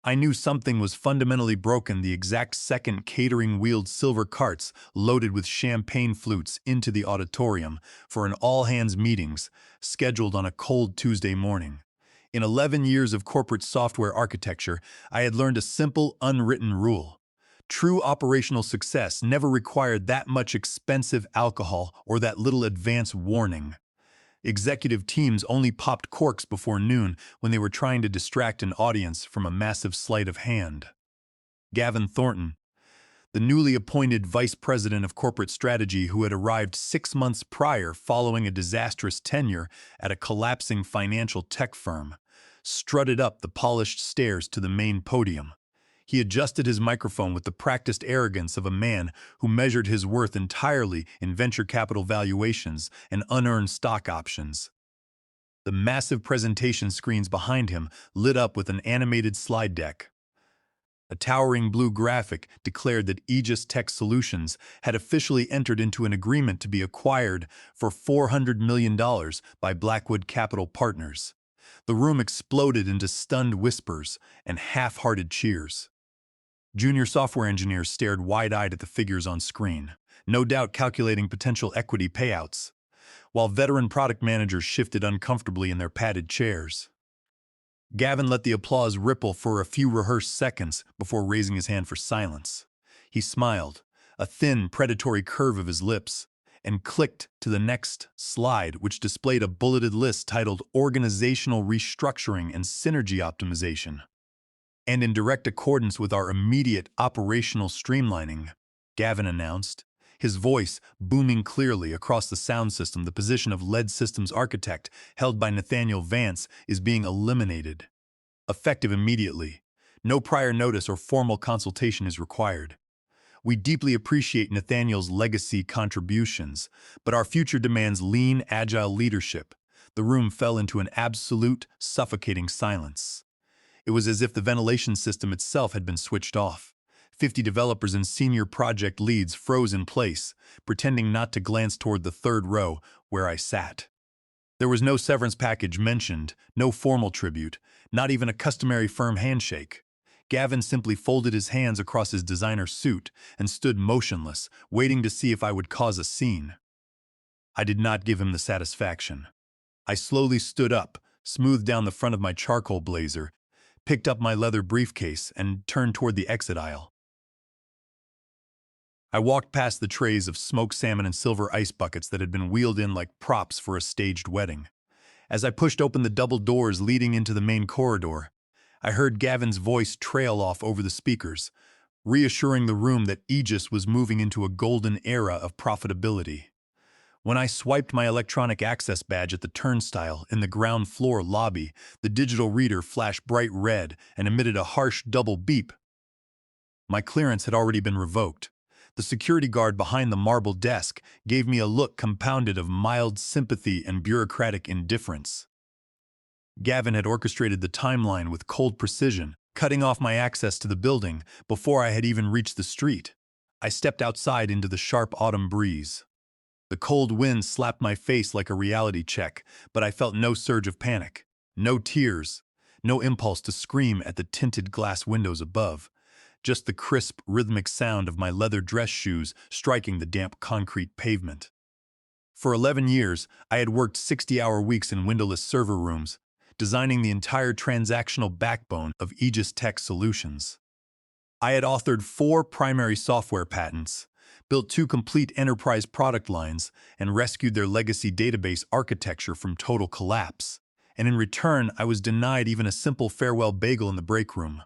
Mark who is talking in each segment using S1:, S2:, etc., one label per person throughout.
S1: I knew something was fundamentally broken the exact second catering wheeled silver carts loaded with champagne flutes into the auditorium for an all-hands meetings scheduled on a cold Tuesday morning. In 11 years of corporate software architecture, I had learned a simple, unwritten rule. True operational success never required that much expensive alcohol or that little advance warning. Executive teams only popped corks before noon when they were trying to distract an audience from a massive sleight of hand. Gavin Thornton, the newly appointed vice president of corporate strategy who had arrived 6 months prior following a disastrous tenure at a collapsing financial tech firm, strutted up the polished stairs to the main podium. He adjusted his microphone with the practiced arrogance of a man who measured his worth entirely in venture capital valuations and unearned stock options. The massive presentation screens behind him lit up with an animated slide deck. A towering blue graphic declared that Aegis Tech Solutions had officially entered into an agreement to be acquired for $400 million by Blackwood Capital Partners. The room exploded into stunned whispers and half-hearted cheers. Junior software engineers stared wide-eyed at the figures on screen, no doubt calculating potential equity payouts, while veteran product managers shifted uncomfortably in their padded chairs. Gavin let the applause ripple for a few rehearsed seconds before raising his hand for silence. He smiled, a thin, predatory curve of his lips, and clicked to the next slide, which displayed a bulleted list titled Organizational Restructuring and Synergy Optimization. And in direct accordance with our immediate operational streamlining, Gavin announced, his voice booming clearly across the sound system, the position of lead systems architect held by Nathaniel Vance is being eliminated. Effective immediately. No prior notice or formal consultation is required. We deeply appreciate Nathaniel's legacy contributions, but our future demands lean, agile leadership. The room fell into an absolute, suffocating silence. It was as if the ventilation system itself had been switched off. 50 developers and senior project leads froze in place, pretending not to glance toward the third row where I sat. There was no severance package mentioned, no formal tribute, not even a customary firm handshake. Gavin simply folded his hands across his designer suit and stood motionless, waiting to see if I would cause a scene. I did not give him the satisfaction. I slowly stood up, smoothed down the front of my charcoal blazer, picked up my leather briefcase, and turned toward the exit aisle. I walked past the trays of smoked salmon and silver ice buckets that had been wheeled in like props for a staged wedding. As I pushed open the double doors leading into the main corridor, I heard Gavin's voice trail off over the speakers, reassuring the room that Aegis was moving into a golden era of profitability. When I swiped my electronic access badge at the turnstile in the ground floor lobby, the digital reader flashed bright red and emitted a harsh double beep. My clearance had already been revoked. The security guard behind the marble desk gave me a look compounded of mild sympathy and bureaucratic indifference. Gavin had orchestrated the timeline with cold precision, cutting off my access to the building before I had even reached the street. I stepped outside into the sharp autumn breeze. The cold wind slapped my face like a reality check, but I felt no surge of panic, no tears, no impulse to scream at the tinted glass windows above, just the crisp, rhythmic sound of my leather dress shoes striking the damp concrete pavement. For 11 years, I had worked 60-hour weeks in windowless server rooms, designing the entire transactional backbone of Aegis Tech Solutions. I had authored 4 primary software patents, built 2 complete enterprise product lines, and rescued their legacy database architecture from total collapse. And in return, I was denied even a simple farewell bagel in the break room.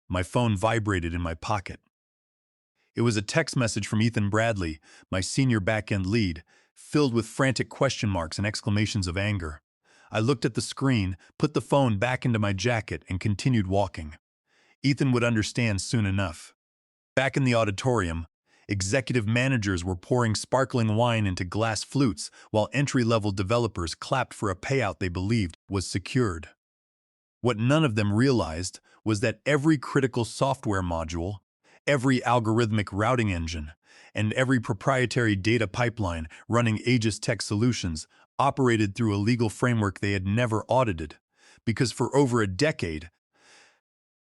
S1: My phone vibrated in my pocket. It was a text message from Ethan Bradley, my senior back-end lead, filled with frantic question marks and exclamations of anger. I looked at the screen, put the phone back into my jacket, and continued walking. Ethan would understand soon enough. Back in the auditorium, executive managers were pouring sparkling wine into glass flutes while entry-level developers clapped for a payout they believed was secured. What none of them realized was that every critical software module, every algorithmic routing engine, and every proprietary data pipeline running Aegis Tech Solutions operated through a legal framework they had never audited, because for over a decade,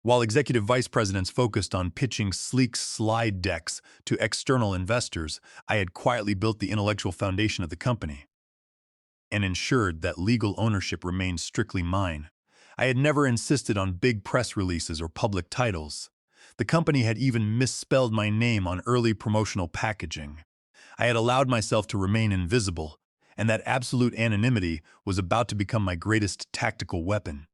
S1: While executive vice presidents focused on pitching sleek slide decks to external investors, I had quietly built the intellectual foundation of the company and ensured that legal ownership remained strictly mine. I had never insisted on big press releases or public titles. The company had even misspelled my name on early promotional packaging. I had allowed myself to remain invisible, and that absolute anonymity was about to become my greatest tactical weapon.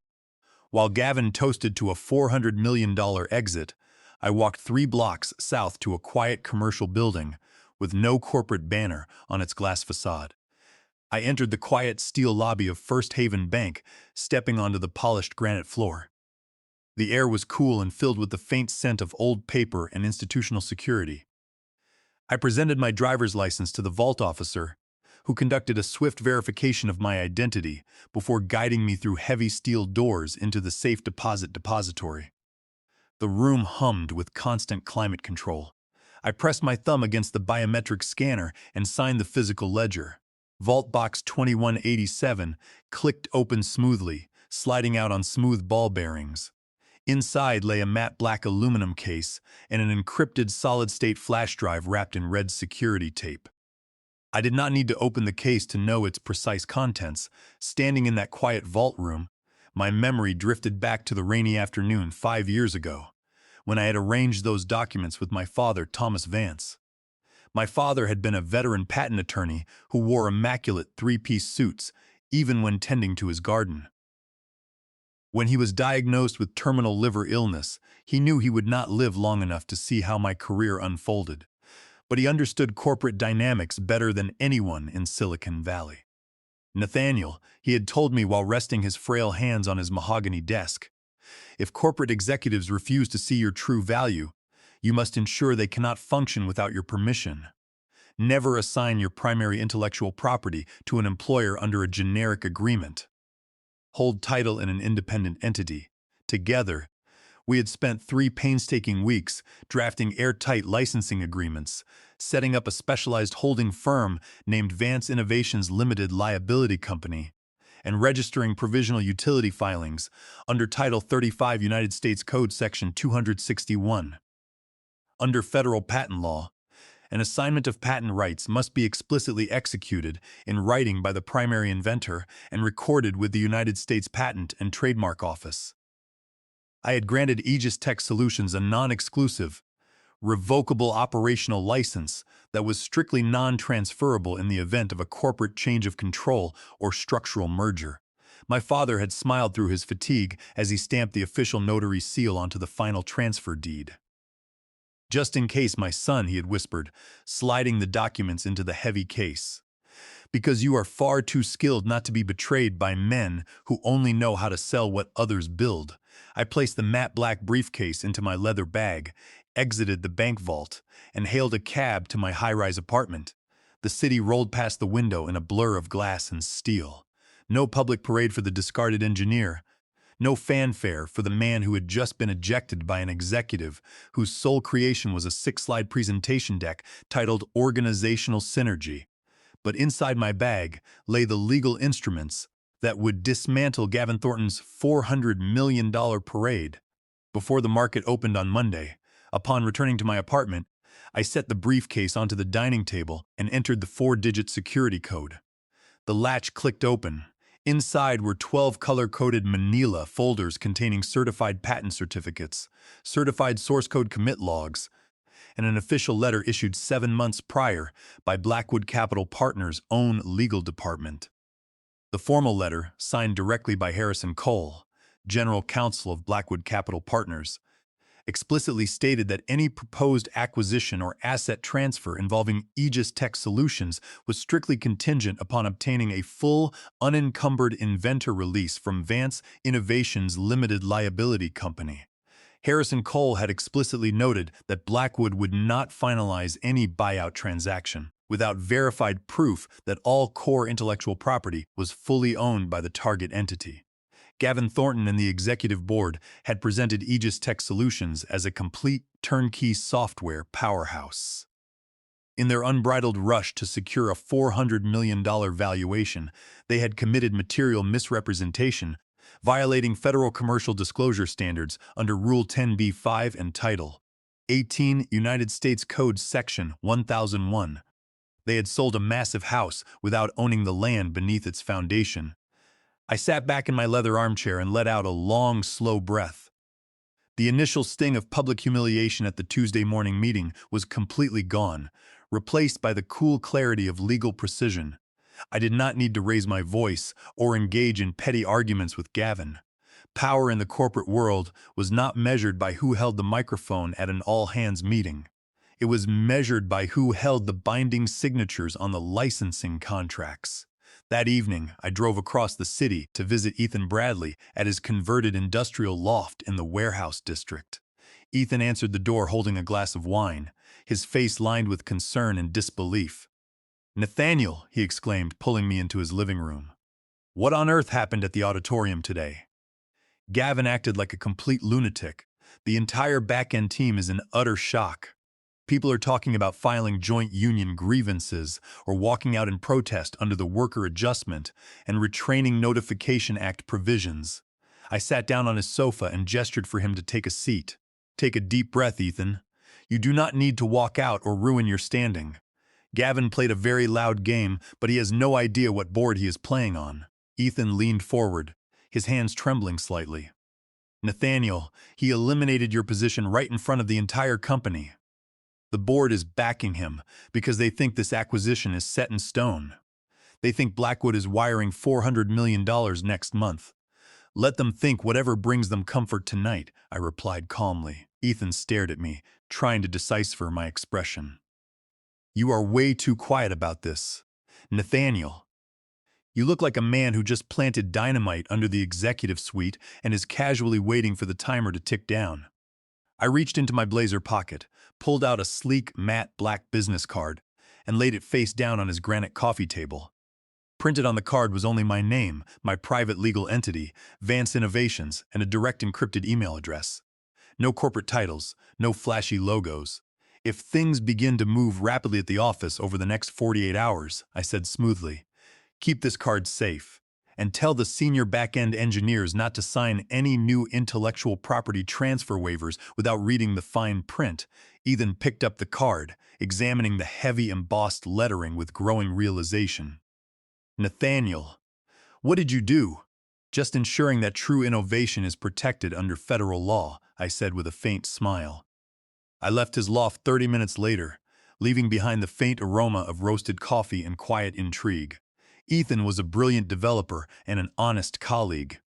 S1: While Gavin toasted to a $400 million exit, I walked 3 blocks south to a quiet commercial building with no corporate banner on its glass facade. I entered the quiet steel lobby of First Haven Bank, stepping onto the polished granite floor. The air was cool and filled with the faint scent of old paper and institutional security. I presented my driver's license to the vault officer, who conducted a swift verification of my identity before guiding me through heavy steel doors into the safe deposit depository. The room hummed with constant climate control. I pressed my thumb against the biometric scanner and signed the physical ledger. Vault Box 2187 clicked open smoothly, sliding out on smooth ball bearings. Inside lay a matte black aluminum case and an encrypted solid-state flash drive wrapped in red security tape. I did not need to open the case to know its precise contents. Standing in that quiet vault room, my memory drifted back to the rainy afternoon 5 years ago, when I had arranged those documents with my father, Thomas Vance. My father had been a veteran patent attorney who wore immaculate three-piece suits, even when tending to his garden. When he was diagnosed with terminal liver illness, he knew he would not live long enough to see how my career unfolded. But he understood corporate dynamics better than anyone in Silicon Valley. Nathaniel, he had told me while resting his frail hands on his mahogany desk, if corporate executives refuse to see your true value, you must ensure they cannot function without your permission. Never assign your primary intellectual property to an employer under a generic agreement. Hold title in an independent entity. Together, we had spent 3 painstaking weeks drafting airtight licensing agreements, setting up a specialized holding firm named Vance Innovations Limited Liability Company, and registering provisional utility filings under Title 35 United States Code Section 261. Under federal patent law, an assignment of patent rights must be explicitly executed in writing by the primary inventor and recorded with the United States Patent and Trademark Office. I had granted Aegis Tech Solutions a non-exclusive, revocable operational license that was strictly non-transferable in the event of a corporate change of control or structural merger. My father had smiled through his fatigue as he stamped the official notary seal onto the final transfer deed. Just in case, my son, he had whispered, sliding the documents into the heavy case. Because you are far too skilled not to be betrayed by men who only know how to sell what others build. I placed the matte black briefcase into my leather bag, exited the bank vault, and hailed a cab to my high-rise apartment. The city rolled past the window in a blur of glass and steel. No public parade for the discarded engineer. No fanfare for the man who had just been ejected by an executive whose sole creation was a 6-slide presentation deck titled Organizational Synergy. But inside my bag lay the legal instruments that would dismantle Gavin Thornton's $400 million parade. Before the market opened on Monday, upon returning to my apartment, I set the briefcase onto the dining table and entered the 4-digit security code. The latch clicked open. Inside were 12 color-coded manila folders containing certified patent certificates, certified source code commit logs, and an official letter issued 7 months prior by Blackwood Capital Partners' own legal department. The formal letter, signed directly by Harrison Cole, General Counsel of Blackwood Capital Partners, explicitly stated that any proposed acquisition or asset transfer involving Aegis Tech Solutions was strictly contingent upon obtaining a full, unencumbered inventor release from Vance Innovations Limited Liability Company. Harrison Cole had explicitly noted that Blackwood would not finalize any buyout transaction without verified proof that all core intellectual property was fully owned by the target entity. Gavin Thornton and the executive board had presented Aegis Tech Solutions as a complete turnkey software powerhouse. In their unbridled rush to secure a $400 million valuation, they had committed material misrepresentation violating federal commercial disclosure standards under Rule 10b-5 and Title 18 United States Code Section 1001. They had sold a massive house without owning the land beneath its foundation. I sat back in my leather armchair and let out a long, slow breath. The initial sting of public humiliation at the Tuesday morning meeting was completely gone, replaced by the cool clarity of legal precision. I did not need to raise my voice or engage in petty arguments with Gavin. Power in the corporate world was not measured by who held the microphone at an all-hands meeting. It was measured by who held the binding signatures on the licensing contracts. That evening, I drove across the city to visit Ethan Bradley at his converted industrial loft in the warehouse district. Ethan answered the door holding a glass of wine, his face lined with concern and disbelief. "Nathaniel," he exclaimed, pulling me into his living room. "What on earth happened at the auditorium today?" Gavin acted like a complete lunatic. The entire back-end team is in utter shock. People are talking about filing joint union grievances or walking out in protest under the Worker Adjustment and Retraining Notification Act provisions. I sat down on his sofa and gestured for him to take a seat. "Take a deep breath, Ethan. You do not need to walk out or ruin your standing." Gavin played a very loud game, but he has no idea what board he is playing on. Ethan leaned forward, his hands trembling slightly. "Nathaniel, he eliminated your position right in front of the entire company. The board is backing him because they think this acquisition is set in stone. They think Blackwood is wiring $400 million next month. Let them think whatever brings them comfort tonight," I replied calmly. Ethan stared at me, trying to decipher my expression. "You are way too quiet about this. Nathaniel, you look like a man who just planted dynamite under the executive suite and is casually waiting for the timer to tick down." I reached into my blazer pocket, pulled out a sleek, matte black business card, and laid it face down on his granite coffee table. Printed on the card was only my name, my private legal entity, Vance Innovations, and a direct encrypted email address. No corporate titles, no flashy logos. "If things begin to move rapidly at the office over the next 48 hours, I said smoothly, "keep this card safe. And tell the senior back-end engineers not to sign any new intellectual property transfer waivers without reading the fine print." Ethan picked up the card, examining the heavy embossed lettering with growing realization. "Nathaniel, what did you do?" "Just ensuring that true innovation is protected under federal law," I said with a faint smile. I left his loft 30 minutes later, leaving behind the faint aroma of roasted coffee and quiet intrigue. Ethan was a brilliant developer and an honest colleague.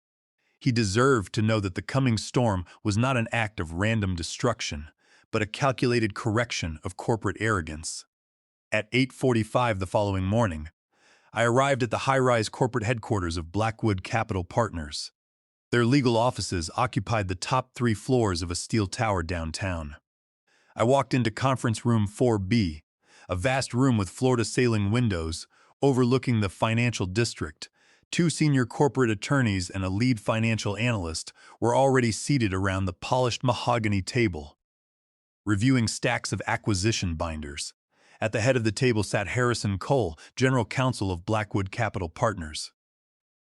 S1: He deserved to know that the coming storm was not an act of random destruction, but a calculated correction of corporate arrogance. At 8:45 the following morning, I arrived at the high-rise corporate headquarters of Blackwood Capital Partners. Their legal offices occupied the top 3 floors of a steel tower downtown. I walked into Conference Room 4B, a vast room with floor-to-ceiling windows overlooking the financial district. 2 senior corporate attorneys and a lead financial analyst were already seated around the polished mahogany table, reviewing stacks of acquisition binders. At the head of the table sat Harrison Cole, general counsel of Blackwood Capital Partners.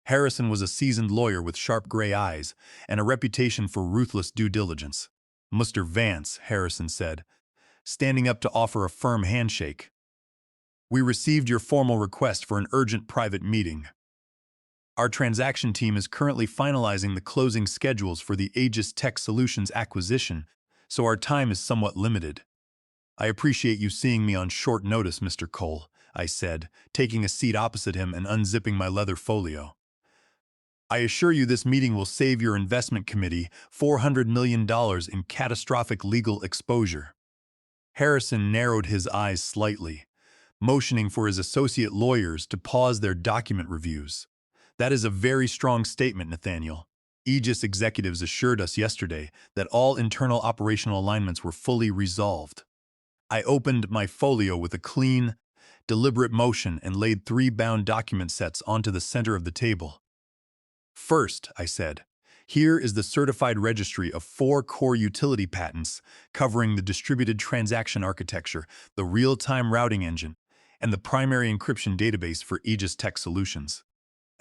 S1: Harrison was a seasoned lawyer with sharp gray eyes and a reputation for ruthless due diligence. "Mr. Vance," Harrison said, standing up to offer a firm handshake, "we received your formal request for an urgent private meeting. Our transaction team is currently finalizing the closing schedules for the Aegis Tech Solutions acquisition, so our time is somewhat limited." "I appreciate you seeing me on short notice, Mr. Cole," I said, taking a seat opposite him and unzipping my leather folio. "I assure you this meeting will save your investment committee $400 million in catastrophic legal exposure." Harrison narrowed his eyes slightly, motioning for his associate lawyers to pause their document reviews. "That is a very strong statement, Nathaniel. Aegis executives assured us yesterday that all internal operational alignments were fully resolved." I opened my folio with a clean, deliberate motion and laid 3 bound document sets onto the center of the table. "First," I said, "here is the certified registry of 4 core utility patents covering the distributed transaction architecture, the real-time routing engine, and the primary encryption database for Aegis Tech Solutions.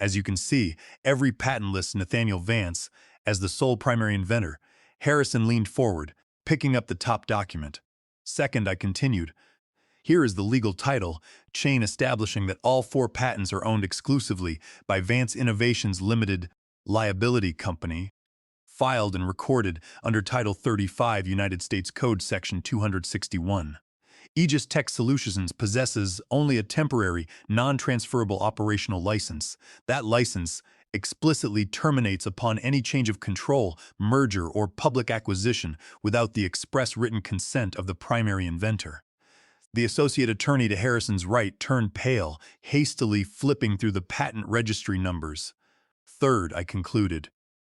S1: As you can see, every patent lists Nathaniel Vance as the sole primary inventor. Harrison leaned forward, picking up the top document. Second, I continued, here is the legal title, chain establishing that all 4 patents are owned exclusively by Vance Innovations Limited Liability Company, filed and recorded under Title 35 United States Code Section 261. Aegis Tech Solutions possesses only a temporary, non-transferable operational license. That license explicitly terminates upon any change of control, merger, or public acquisition without the express written consent of the primary inventor. The associate attorney to Harrison's right turned pale, hastily flipping through the patent registry numbers. Third, I concluded,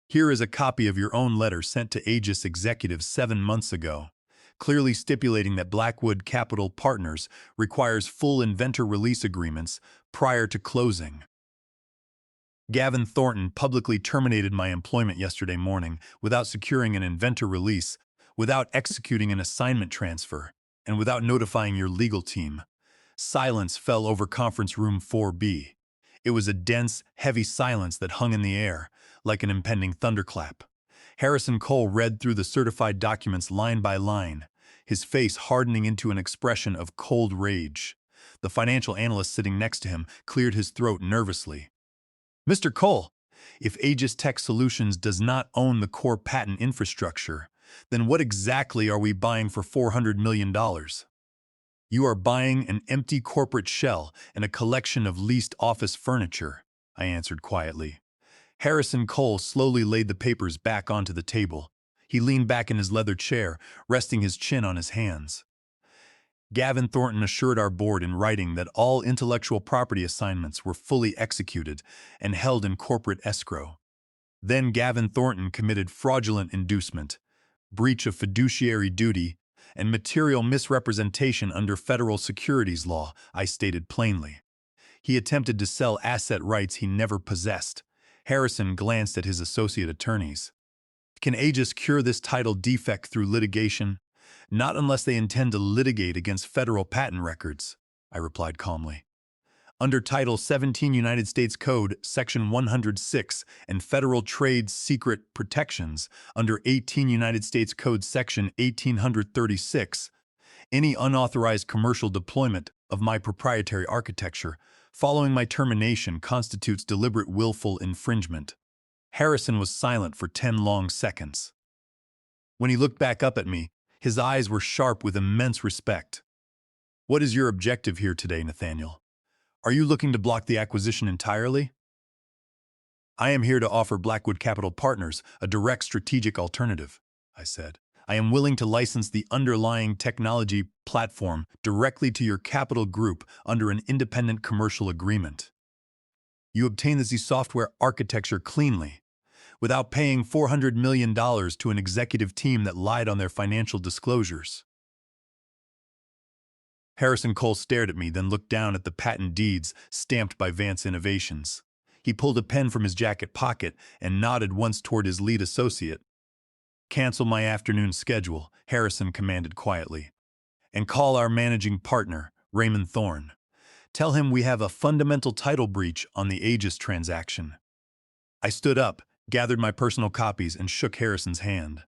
S1: here is a copy of your own letter sent to Aegis executives 7 months ago, clearly stipulating that Blackwood Capital Partners requires full inventor release agreements prior to closing. Gavin Thornton publicly terminated my employment yesterday morning without securing an inventor release, without executing an assignment transfer, and without notifying your legal team. Silence fell over conference room 4B. It was a dense, heavy silence that hung in the air, like an impending thunderclap. Harrison Cole read through the certified documents line by line, his face hardening into an expression of cold rage. The financial analyst sitting next to him cleared his throat nervously. Mr. Cole, if Aegis Tech Solutions does not own the core patent infrastructure, then what exactly are we buying for $400 million? You are buying an empty corporate shell and a collection of leased office furniture, I answered quietly. Harrison Cole slowly laid the papers back onto the table. He leaned back in his leather chair, resting his chin on his hands. Gavin Thornton assured our board in writing that all intellectual property assignments were fully executed and held in corporate escrow. Then Gavin Thornton committed fraudulent inducement, breach of fiduciary duty, and material misrepresentation under federal securities law, I stated plainly. He attempted to sell asset rights he never possessed. Harrison glanced at his associate attorneys. Can Aegis cure this title defect through litigation? Not unless they intend to litigate against federal patent records, I replied calmly. Under Title 17 United States Code, Section 106, and Federal Trade Secret Protections, under 18 United States Code Section 1836, any unauthorized commercial deployment of my proprietary architecture following my termination constitutes deliberate willful infringement. Harrison was silent for 10 long seconds. When he looked back up at me, his eyes were sharp with immense respect. What is your objective here today, Nathaniel? Are you looking to block the acquisition entirely? I am here to offer Blackwood Capital Partners a direct strategic alternative, I said. I am willing to license the underlying technology platform directly to your capital group under an independent commercial agreement. You obtain the software architecture cleanly, without paying $400 million to an executive team that lied on their financial disclosures. Harrison Cole stared at me, then looked down at the patent deeds stamped by Vance Innovations. He pulled a pen from his jacket pocket and nodded once toward his lead associate. Cancel my afternoon schedule, Harrison commanded quietly, and call our managing partner, Raymond Thorne. Tell him we have a fundamental title breach on the Aegis transaction. I stood up, gathered my personal copies, and shook Harrison's hand.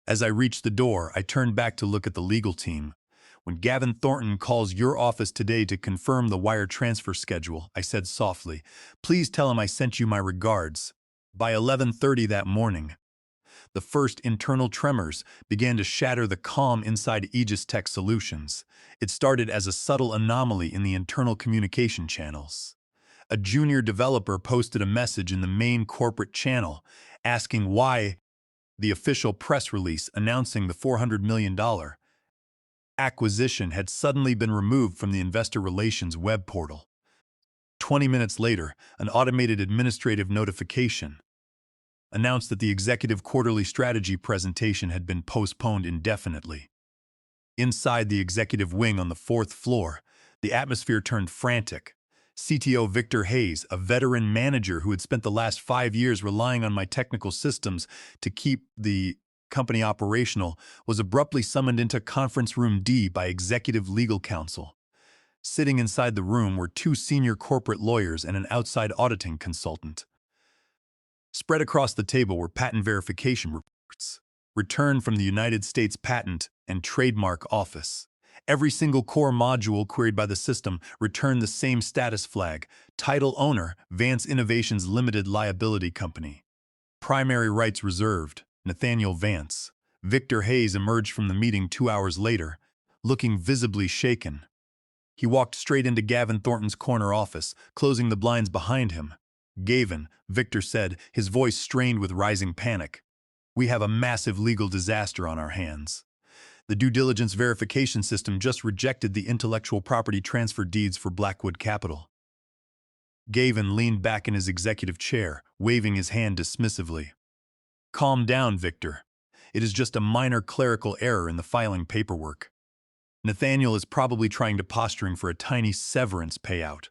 S1: As I reached the door, I turned back to look at the legal team. When Gavin Thornton calls your office today to confirm the wire transfer schedule, I said softly, please tell him I sent you my regards. By 11:30 that morning, the first internal tremors began to shatter the calm inside Aegis Tech Solutions. It started as a subtle anomaly in the internal communication channels. A junior developer posted a message in the main corporate channel asking why the official press release announcing the $400 million acquisition had suddenly been removed from the investor relations web portal. 20 minutes later, an automated administrative notification announced that the executive quarterly strategy presentation had been postponed indefinitely. Inside the executive wing on the 4th floor, the atmosphere turned frantic. CTO Victor Hayes, a veteran manager who had spent the last 5 years relying on my technical systems to keep the company operational, was abruptly summoned into Conference Room D by Executive Legal Counsel. Sitting inside the room were two senior corporate lawyers and an outside auditing consultant. Spread across the table were patent verification reports, returned from the United States Patent and Trademark Office. Every single core module queried by the system returned the same status flag: title owner, Vance Innovations Limited Liability Company. Primary rights reserved, Nathaniel Vance. Victor Hayes emerged from the meeting 2 hours later, looking visibly shaken. He walked straight into Gavin Thornton's corner office, closing the blinds behind him. "Gavin," Victor said, his voice strained with rising panic. "We have a massive legal disaster on our hands. The due diligence verification system just rejected the intellectual property transfer deeds for Blackwood Capital." Gavin leaned back in his executive chair, waving his hand dismissively. "Calm down, Victor. It is just a minor clerical error in the filing paperwork. Nathaniel is probably trying to posturing for a tiny severance payout.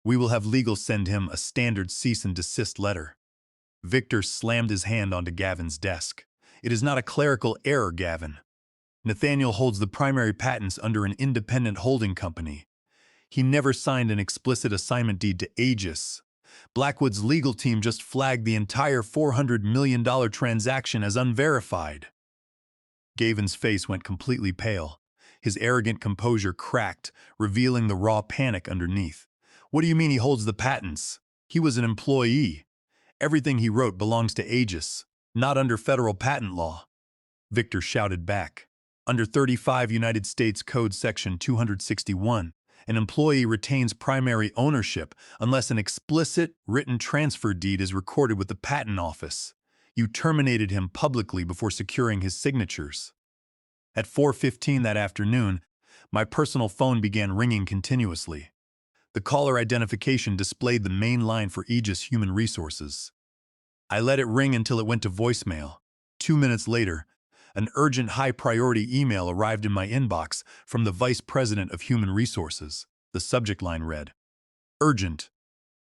S1: We will have legal send him a standard cease and desist letter." Victor slammed his hand onto Gavin's desk. "It is not a clerical error, Gavin. Nathaniel holds the primary patents under an independent holding company. He never signed an explicit assignment deed to Aegis. Blackwood's legal team just flagged the entire $400 million transaction as unverified." Gavin's face went completely pale. His arrogant composure cracked, revealing the raw panic underneath. "What do you mean he holds the patents? He was an employee. Everything he wrote belongs to Aegis, not under federal patent law." Victor shouted back. "Under 35 United States Code Section 261, an employee retains primary ownership unless an explicit written transfer deed is recorded with the Patent Office. You terminated him publicly before securing his signatures." At 4:15 that afternoon, my personal phone began ringing continuously. The caller identification displayed the main line for Aegis Human Resources. I let it ring until it went to voicemail. 2 minutes later, an urgent high-priority email arrived in my inbox from the Vice President of Human Resources. The subject line read, "Urgent.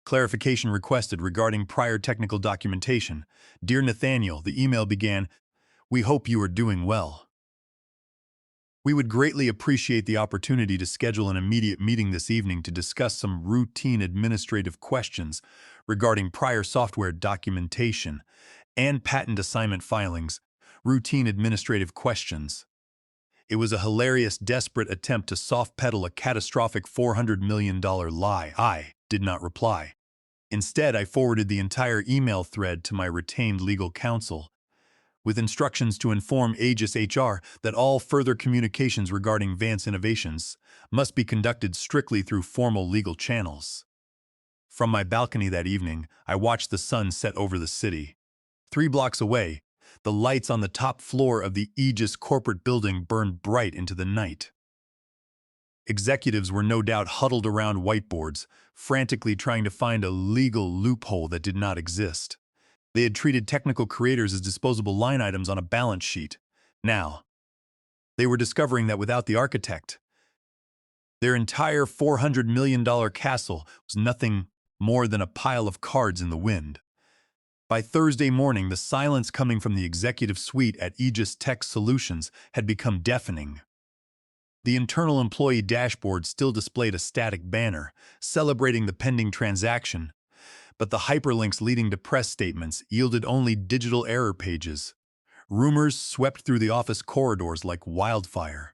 S1: Clarification requested regarding prior technical documentation. Dear Nathaniel," the email began, "we hope you are doing well. We would greatly appreciate the opportunity to schedule an immediate meeting this evening to discuss some routine administrative questions regarding prior software documentation and patent assignment filings. Routine administrative questions." It was a hilarious, desperate attempt to soft-pedal a catastrophic $400 million lie. I did not reply. Instead, I forwarded the entire email thread to my retained legal counsel, with instructions to inform Aegis HR that all further communications regarding Vance Innovations must be conducted strictly through formal legal channels. From my balcony that evening, I watched the sun set over the city. 3 blocks away, the lights on the top floor of the Aegis corporate building burned bright into the night. Executives were no doubt huddled around whiteboards, frantically trying to find a legal loophole that did not exist. They had treated technical creators as disposable line items on a balance sheet. Now, they were discovering that without the architect, their entire $400 million castle was nothing more than a pile of cards in the wind. By Thursday morning, the silence coming from the executive suite at Aegis Tech Solutions had become deafening. The internal employee dashboard still displayed a static banner celebrating the pending transaction, but the hyperlinks leading to press statements yielded only digital error pages. Rumors swept through the office corridors like wildfire.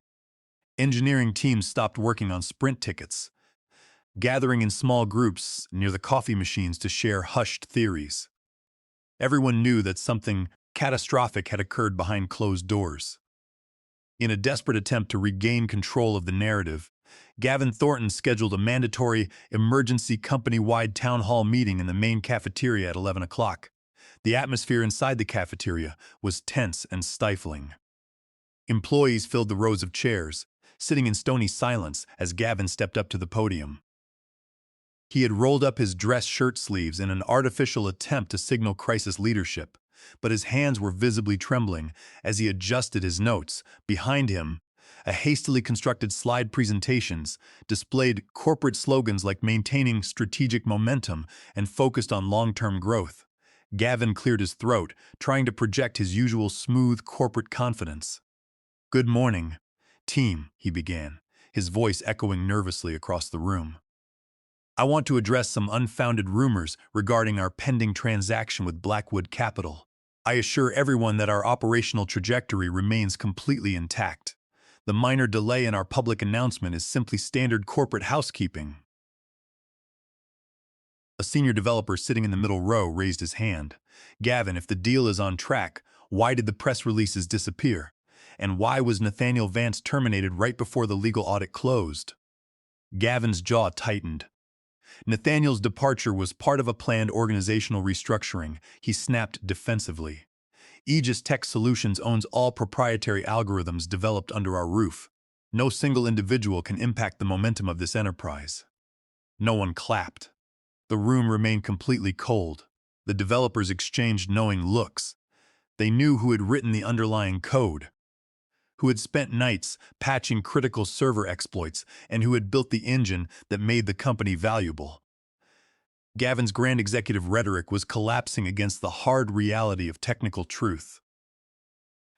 S1: Engineering teams stopped working on sprint tickets, gathering in small groups near the coffee machines to share hushed theories. Everyone knew that something catastrophic had occurred behind closed doors. In a desperate attempt to regain control of the narrative, Gavin Thornton scheduled a mandatory emergency company-wide town hall meeting in the main cafeteria at 11 o'clock. The atmosphere inside the cafeteria was tense and stifling. Employees filled the rows of chairs, sitting in stony silence as Gavin stepped up to the podium. He had rolled up his dress shirt sleeves in an artificial attempt to signal crisis leadership, but his hands were visibly trembling as he adjusted his notes. Behind him, a hastily constructed slide presentations displayed corporate slogans like maintaining strategic momentum and focused on long-term growth. Gavin cleared his throat, trying to project his usual smooth corporate confidence. "Good morning, team," he began, his voice echoing nervously across the room. I want to address some unfounded rumors regarding our pending transaction with Blackwood Capital. I assure everyone that our operational trajectory remains completely intact. The minor delay in our public announcement is simply standard corporate housekeeping. A senior developer sitting in the middle row raised his hand. Gavin, if the deal is on track, why did the press releases disappear? And why was Nathaniel Vance terminated right before the legal audit closed? Gavin's jaw tightened. Nathaniel's departure was part of a planned organizational restructuring, he snapped defensively. Aegis Tech Solutions owns all proprietary algorithms developed under our roof. No single individual can impact the momentum of this enterprise. No one clapped. The room remained completely cold. The developers exchanged knowing looks. They knew who had written the underlying code, who had spent nights patching critical server exploits, and who had built the engine that made the company valuable. Gavin's grand executive rhetoric was collapsing against the hard reality of technical truth.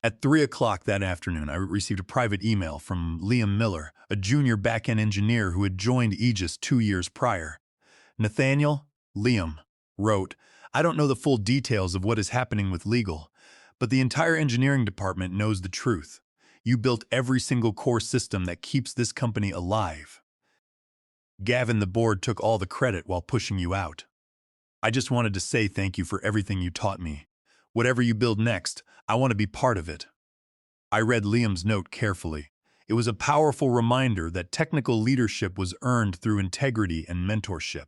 S1: At 3 o'clock that afternoon, I received a private email from Liam Miller, a junior back-end engineer who had joined Aegis 2 years prior. Nathaniel, Liam, wrote, I don't know the full details of what is happening with legal, but the entire engineering department knows the truth. You built every single core system that keeps this company alive. Gavin, the board took all the credit while pushing you out. I just wanted to say thank you for everything you taught me. Whatever you build next, I want to be part of it. I read Liam's note carefully. It was a powerful reminder that technical leadership was earned through integrity and mentorship.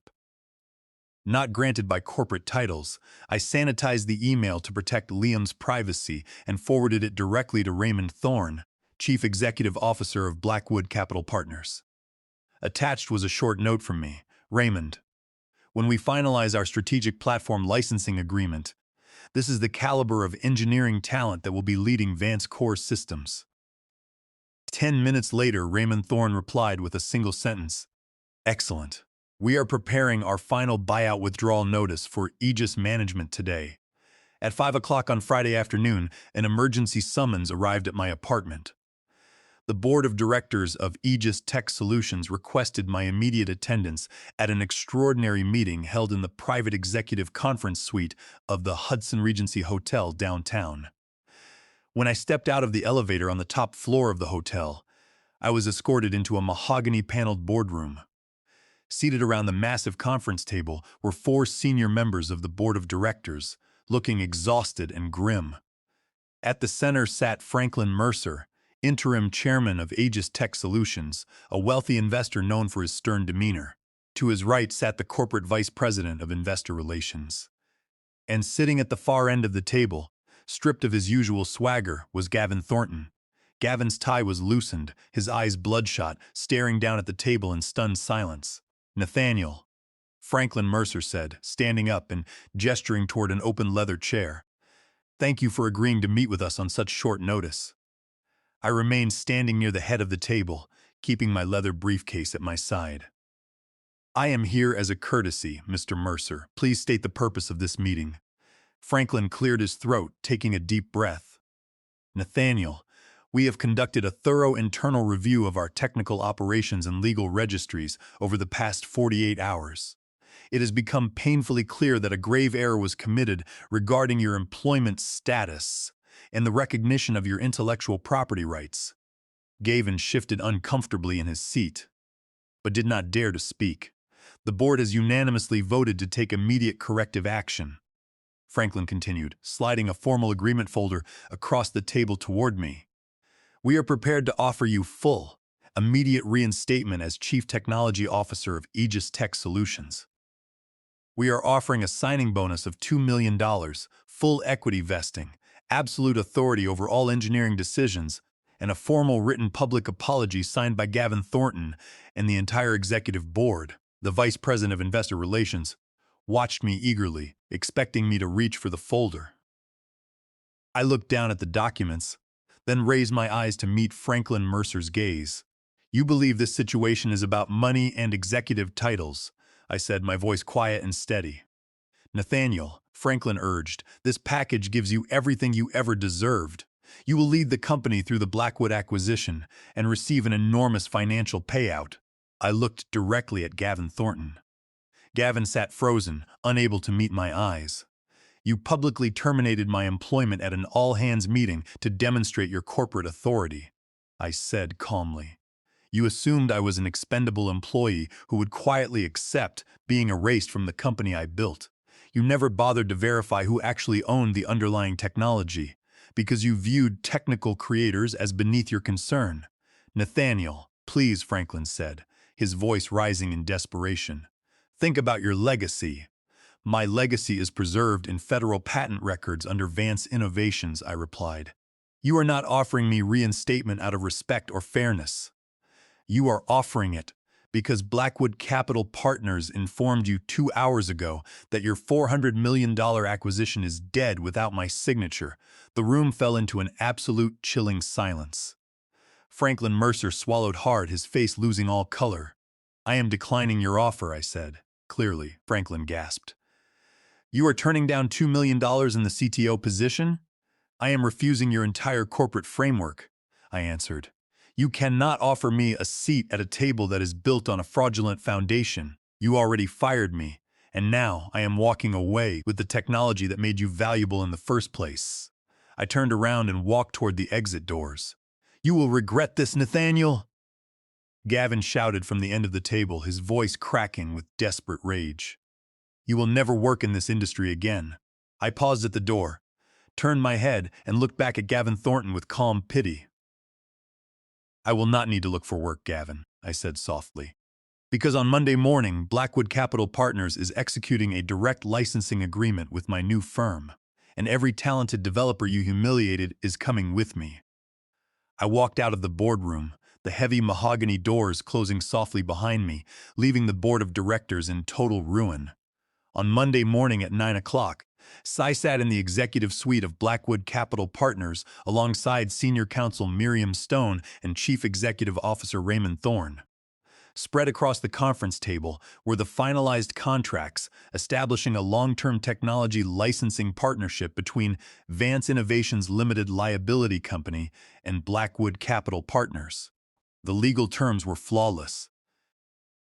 S1: Not granted by corporate titles, I sanitized the email to protect Liam's privacy and forwarded it directly to Raymond Thorne, Chief Executive Officer of Blackwood Capital Partners. Attached was a short note from me. Raymond, when we finalize our strategic platform licensing agreement, this is the caliber of engineering talent that will be leading Vance Core Systems. 10 minutes later, Raymond Thorne replied with a single sentence. Excellent. We are preparing our final buyout withdrawal notice for Aegis Management today. At 5 o'clock on Friday afternoon, an emergency summons arrived at my apartment. The board of directors of Aegis Tech Solutions requested my immediate attendance at an extraordinary meeting held in the private executive conference suite of the Hudson Regency Hotel downtown. When I stepped out of the elevator on the top floor of the hotel, I was escorted into a mahogany-paneled boardroom. Seated around the massive conference table were 4 senior members of the board of directors, looking exhausted and grim. At the center sat Franklin Mercer, interim chairman of Aegis Tech Solutions, a wealthy investor known for his stern demeanor. To his right sat the corporate vice president of investor relations. And sitting at the far end of the table, stripped of his usual swagger, was Gavin Thornton. Gavin's tie was loosened, his eyes bloodshot, staring down at the table in stunned silence. Nathaniel, Franklin Mercer said, standing up and gesturing toward an open leather chair. Thank you for agreeing to meet with us on such short notice. I remained standing near the head of the table, keeping my leather briefcase at my side. I am here as a courtesy, Mr. Mercer. Please state the purpose of this meeting. Franklin cleared his throat, taking a deep breath. Nathaniel, we have conducted a thorough internal review of our technical operations and legal registries over the past 48 hours. It has become painfully clear that a grave error was committed regarding your employment status and the recognition of your intellectual property rights. Gavin shifted uncomfortably in his seat, but did not dare to speak. The board has unanimously voted to take immediate corrective action. Franklin continued, sliding a formal agreement folder across the table toward me. We are prepared to offer you full, immediate reinstatement as Chief Technology Officer of Aegis Tech Solutions. We are offering a signing bonus of $2 million, full equity vesting, absolute authority over all engineering decisions, and a formal written public apology signed by Gavin Thornton and the entire executive board. The Vice President of Investor Relations watched me eagerly, expecting me to reach for the folder. I looked down at the documents, then raised my eyes to meet Franklin Mercer's gaze. You believe this situation is about money and executive titles, I said, my voice quiet and steady. Nathaniel, Franklin urged, this package gives you everything you ever deserved. You will lead the company through the Blackwood acquisition and receive an enormous financial payout. I looked directly at Gavin Thornton. Gavin sat frozen, unable to meet my eyes. You publicly terminated my employment at an all-hands meeting to demonstrate your corporate authority, I said calmly. You assumed I was an expendable employee who would quietly accept being erased from the company I built. You never bothered to verify who actually owned the underlying technology, because you viewed technical creators as beneath your concern. Nathaniel, please, Franklin said, his voice rising in desperation. Think about your legacy. My legacy is preserved in federal patent records under Vance Innovations, I replied. You are not offering me reinstatement out of respect or fairness. You are offering it because Blackwood Capital Partners informed you 2 hours ago that your $400 million acquisition is dead without my signature. The room fell into an absolute chilling silence. Franklin Mercer swallowed hard, his face losing all color. I am declining your offer, I said. Clearly, Franklin gasped. You are turning down $2 million in the CTO position? I am refusing your entire corporate framework, I answered. You cannot offer me a seat at a table that is built on a fraudulent foundation. You already fired me, and now I am walking away with the technology that made you valuable in the first place. I turned around and walked toward the exit doors. You will regret this, Nathaniel! Gavin shouted from the end of the table, his voice cracking with desperate rage. You will never work in this industry again. I paused at the door, turned my head, and looked back at Gavin Thornton with calm pity. I will not need to look for work, Gavin, I said softly. Because on Monday morning, Blackwood Capital Partners is executing a direct licensing agreement with my new firm, and every talented developer you humiliated is coming with me. I walked out of the boardroom, the heavy mahogany doors closing softly behind me, leaving the board of directors in total ruin. On Monday morning at 9 o'clock, I sat in the executive suite of Blackwood Capital Partners alongside Senior Counsel Miriam Stone and Chief Executive Officer Raymond Thorne. Spread across the conference table were the finalized contracts establishing a long-term technology licensing partnership between Vance Innovations Limited Liability Company and Blackwood Capital Partners. The legal terms were flawless.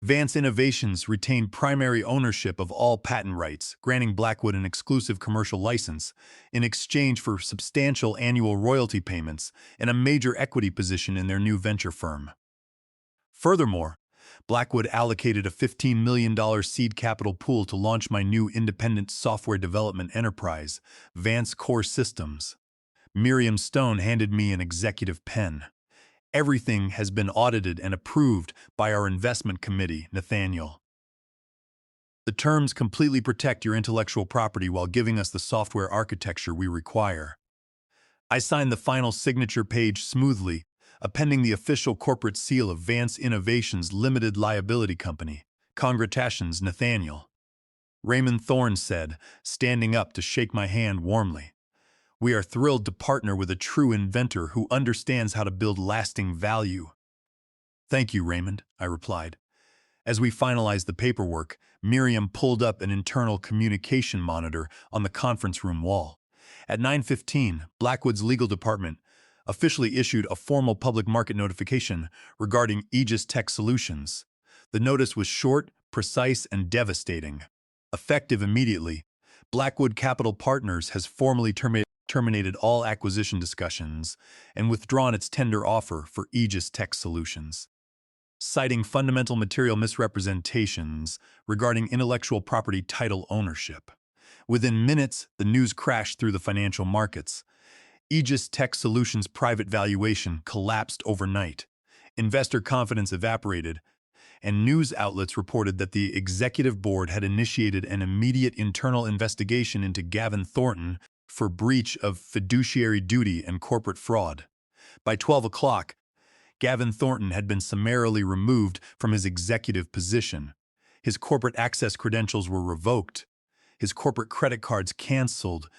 S1: Vance Innovations retained primary ownership of all patent rights, granting Blackwood an exclusive commercial license in exchange for substantial annual royalty payments and a major equity position in their new venture firm. Furthermore, Blackwood allocated a $15 million seed capital pool to launch my new independent software development enterprise, Vance Core Systems. Miriam Stone handed me an executive pen. Everything has been audited and approved by our investment committee, Nathaniel. The terms completely protect your intellectual property while giving us the software architecture we require. I signed the final signature page smoothly, appending the official corporate seal of Vance Innovations Limited Liability Company. Congratulations, Nathaniel. Raymond Thorne said, standing up to shake my hand warmly. We are thrilled to partner with a true inventor who understands how to build lasting value. Thank you, Raymond, I replied. As we finalized the paperwork, Miriam pulled up an internal communication monitor on the conference room wall. At 9:15, Blackwood's legal department officially issued a formal public market notification regarding Aegis Tech Solutions. The notice was short, precise, and devastating. Effective immediately, Blackwood Capital Partners has formally terminated all acquisition discussions and withdrawn its tender offer for Aegis Tech Solutions, citing fundamental material misrepresentations regarding intellectual property title ownership. Within minutes, the news crashed through the financial markets. Aegis Tech Solutions' private valuation collapsed overnight. Investor confidence evaporated, and news outlets reported that the executive board had initiated an immediate internal investigation into Gavin Thornton for breach of fiduciary duty and corporate fraud. By 12 o'clock, Gavin Thornton had been summarily removed from his executive position. His corporate access credentials were revoked, his corporate credit cards canceled,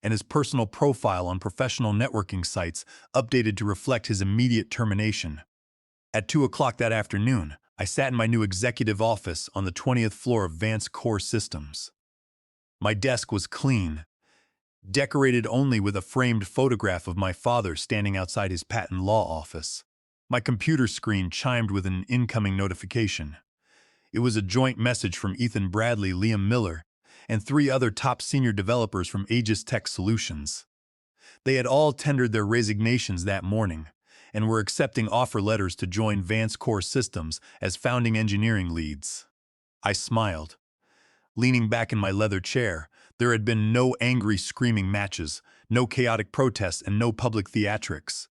S1: and his personal profile on professional networking sites updated to reflect his immediate termination. At 2 o'clock that afternoon, I sat in my new executive office on the 20th floor of Vance Core Systems. My desk was clean, decorated only with a framed photograph of my father standing outside his patent law office. My computer screen chimed with an incoming notification. It was a joint message from Ethan Bradley, Liam Miller, and three other top senior developers from Aegis Tech Solutions. They had all tendered their resignations that morning and were accepting offer letters to join Vance Core Systems as founding engineering leads. I smiled. Leaning back in my leather chair, there had been no angry screaming matches, no chaotic protests, and no public theatrics.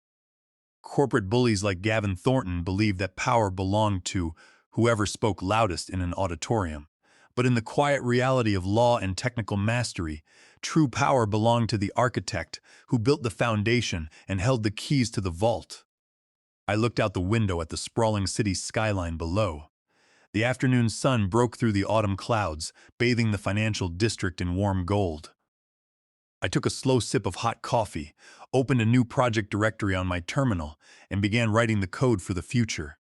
S1: Corporate bullies like Gavin Thornton believed that power belonged to whoever spoke loudest in an auditorium. But in the quiet reality of law and technical mastery, true power belonged to the architect who built the foundation and held the keys to the vault. I looked out the window at the sprawling city skyline below. The afternoon sun broke through the autumn clouds, bathing the financial district in warm gold. I took a slow sip of hot coffee, opened a new project directory on my terminal, and began writing the code for the future.